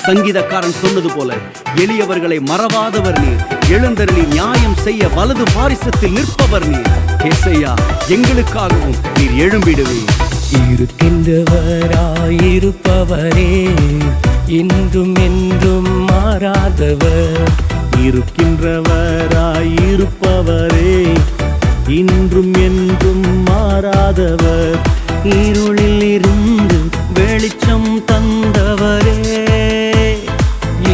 சங்கீதக்காரன் சொன்னது போல எளியவர்களை மறவாதவர் நீர், எழுந்தருளி நியாயம் செய்ய வலது பாரிசத்தில் நிற்பவர் நீர். ஏசையா, எங்களுக்காகவும் நீர் எழும்பிடுவீர். இருக்கின்றவராயிருப்பவரே, இன்றும் என்றும் மாறாதவர். இருக்கின்றவராயிருப்பவரே, இன்றும் என்றும் மாறாதவர். இருளில் இருந்து வெளிச்சம் தந்தவரே,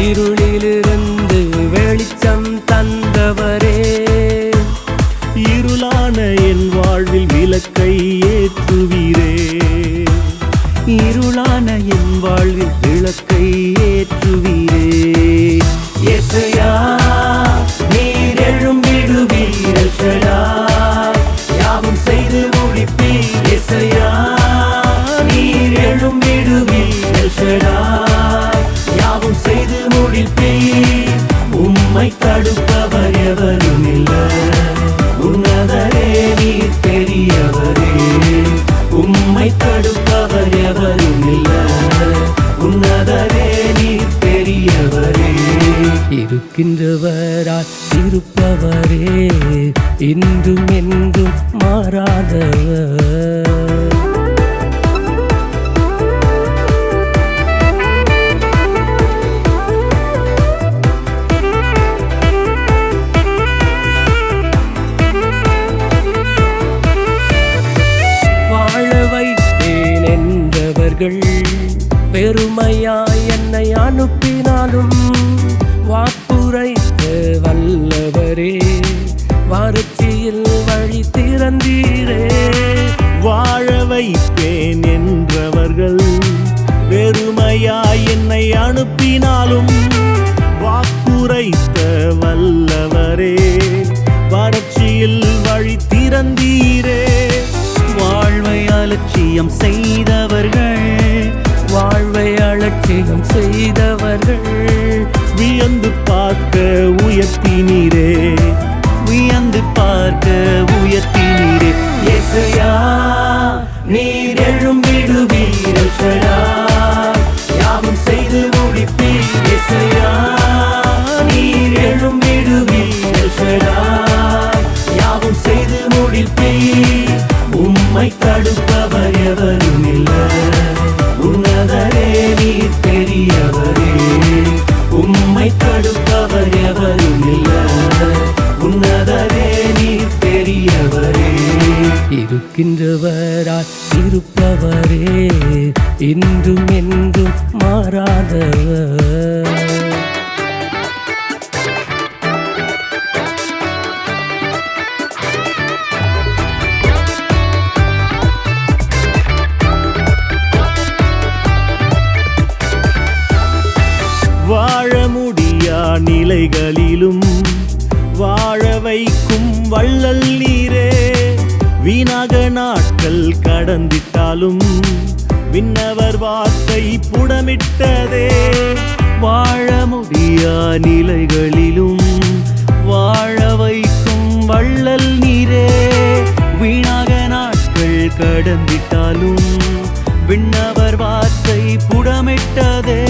இருளிலிருந்து வெளிச்சம் தந்தவரே. இருளான என் வாழ்வில் விளக்கை ஏற்றுவீரே, இருளான என் வாழ்வில் விளக்கை ஏற்றுவீரே. ஏசையா, நீர் எழும்பிடுவீர். எல் ஷடாய், யாவும் செய்து முடிப்பீர். ஏசையா, நீர் எழும்பிடுவீர். எல் ஷடாய், யாவும் செய்து முடிப்பீர். உம்மை தடுப்பவர் எவரும் இல்லை, உன்னதரே நீர் பெரியவரே. உம்மை தடுப்பவர் எவரும் இல்லை, உன்னதரே நீர் பெரியவரே. இருக்கின்றவராய் இருப்பவரே, இன்றும் என்றும் மாறாதவர். வாழ வைத்தேன் என்றவர்கள் பெருமையாய் என்னை அனுப்பினாலும், வாக்குரைத்த வல்லவரே, வறட்சியில் வழி திறந்தீரே. வாழ வைப்பேன் என்றவர்கள் வெறுமையாய் என்னை அனுப்பினாலும், வாக்குரைத்த வல்லவரே, வறட்சியில் வழி திறந்தீரே. வாழ்வை அலட்சியம் செய்தவர்கள், வாழ்வை அலட்சியம் செய்தவர்கள், வியந்து பார்க்க உயர்த்தினீரே, வியந்து பார்க்க உயர்த்தினீரே. ஏசையா, நீர் எழும்பிடுவீர். எல் ஷடாய், யாவும் செய்து முடிப்பீர். ஏசையா, நீர் எழும்பிடுவீர். எல் ஷடாய், யாவும் செய்து முடிப்பீர். உம்மை தடுப்பவர் எவரும் இல்லை, உன்னதரே நீர் பெரியவரே. உம்மை தடுப்பவர் எவரும் இல்லை, உன்னதரே நீர் பெரியவரே. இருக்கின்றவராய் இருப்பவரே, இன்றும் என்றும் மாறாதவர். வாழ முடியா நிலைகளிலும் வாழ வைக்கும் வள்ளல் நீரே. வீணாக நாட்கள் கடந்திட்டாலும் விண்ணவர் வார்த்தை புடமிட்டதே. வாழ முடியா நிலைகளிலும் வாழ வைக்கும் வள்ளல் நீரே. வீணாக நாட்கள் கடந்திட்டாலும் விண்ணவர் வார்த்தை புடமிட்டதே.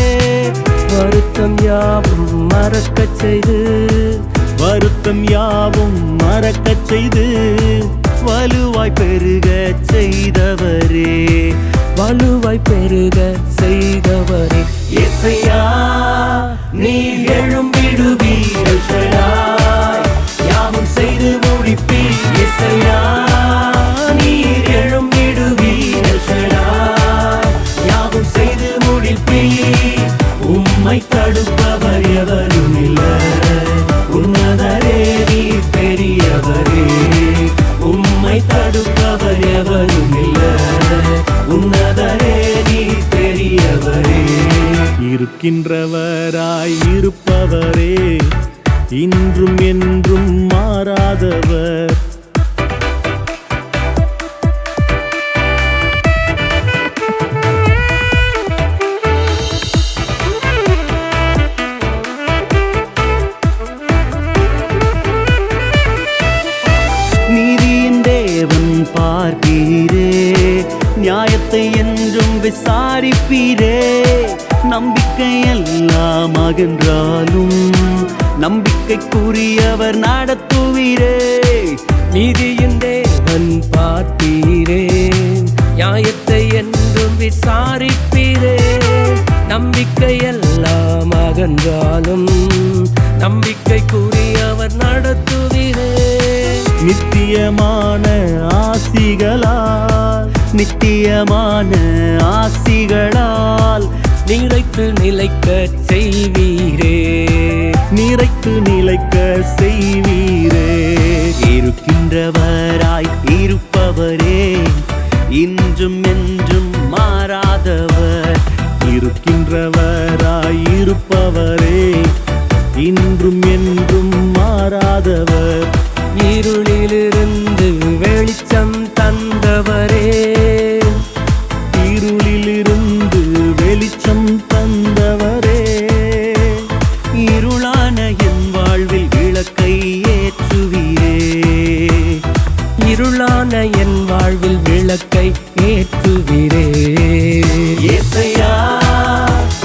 வருத்தம் யாவும் மறக்கச் செய்து, வருத்தம் யாவும் மறக்கச் செய்து, வலுவாய் பெருக செய்தவரே, வலுவாய் பெருக செய்தவரே. ஏசையா, நீர் எழும்பிடுவீர். எல் ஷடாய், யாவும் செய்து முடிப்பீர். ஏசையா, நீர் எழும்பிடுவீர். எல் ஷடாய், யாவும் செய்து முடிப்பீர். உம்மை தடுப்பவர் எவரும் இல்லை, உன்னதரே நீர் பெரியவரே. உம்மை தடுப்பவர் எவரும் இல்லை, உன்னதரே நீர் பெரியவரே. இருக்கின்றவராய் இருப்பவரே, இன்றும் என்றும் மாறாதவர். பார்ப்பீரே, நியாயத்தை என்றும் விசாரிப்பீரே. நம்பிக்கை எல்லாம் அகன்றாலும் நம்பிக்கைக்குரியவர் நடத்துவீரே. நீதியின் தேவன் பார்த்தீரே, நியாயத்தை என்றும் விசாரிப்பீரே. நம்பிக்கை எல்லாம் அகன்றாலும் நம்பிக்கைக்குரியவர் நடத்துவீரே. நித்தியமான ஆசிகளால் நித்தியமான ஆசிகளால் நிறைத்து நிலைக்க செய்வீரே. நிறைத்து நிலைக்க செய்வீரே. இருக்கின்றவராய் இருப்பவரே, இன்றும் என்றும் மாறாதவர். இருக்கின்றவராய் இருப்பவரே, இன்றும் என்றும் மாறாதவர். இருளிலிருந்து வெளிச்சம் தந்தவரே. இருளிலிருந்து வெளிச்சம் தந்தவரே. இருளான என் வாழ்வில் விளக்கை ஏற்றுவீரே. இருளான என் வாழ்வில் விளக்கை ஏற்றுவீரே. இயேசையா,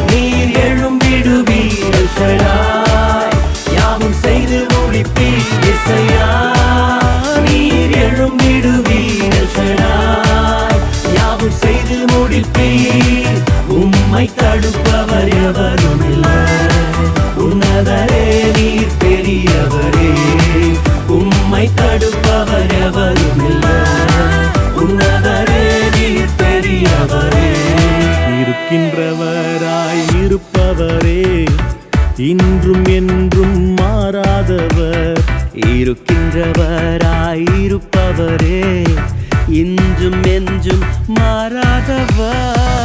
நீர் எழும்பிடுவீர் எல் ஷடாய், யாவும் செய்து முடிப்பீர். இயேசையா, நீர் எழும்பிடுவீர் எல் ஷடாய், யாவும் செய்து முடிப்பீர். உம்மை தடுப்பவர் எவரும் இல்லை, உன்னதரே நீர் பெரியவரே. உம்மை தடுப்பவர் எவரும் இல்லை, உன்னதரே நீர் பெரியவரே. இருக்கின்றவராய் இருப்பவரே, இன்றும் என்றும் மாறாதவர். இருக்கின்றவராய் இருப்பவரே, இன்றும் என்றும் மாறாதவர்.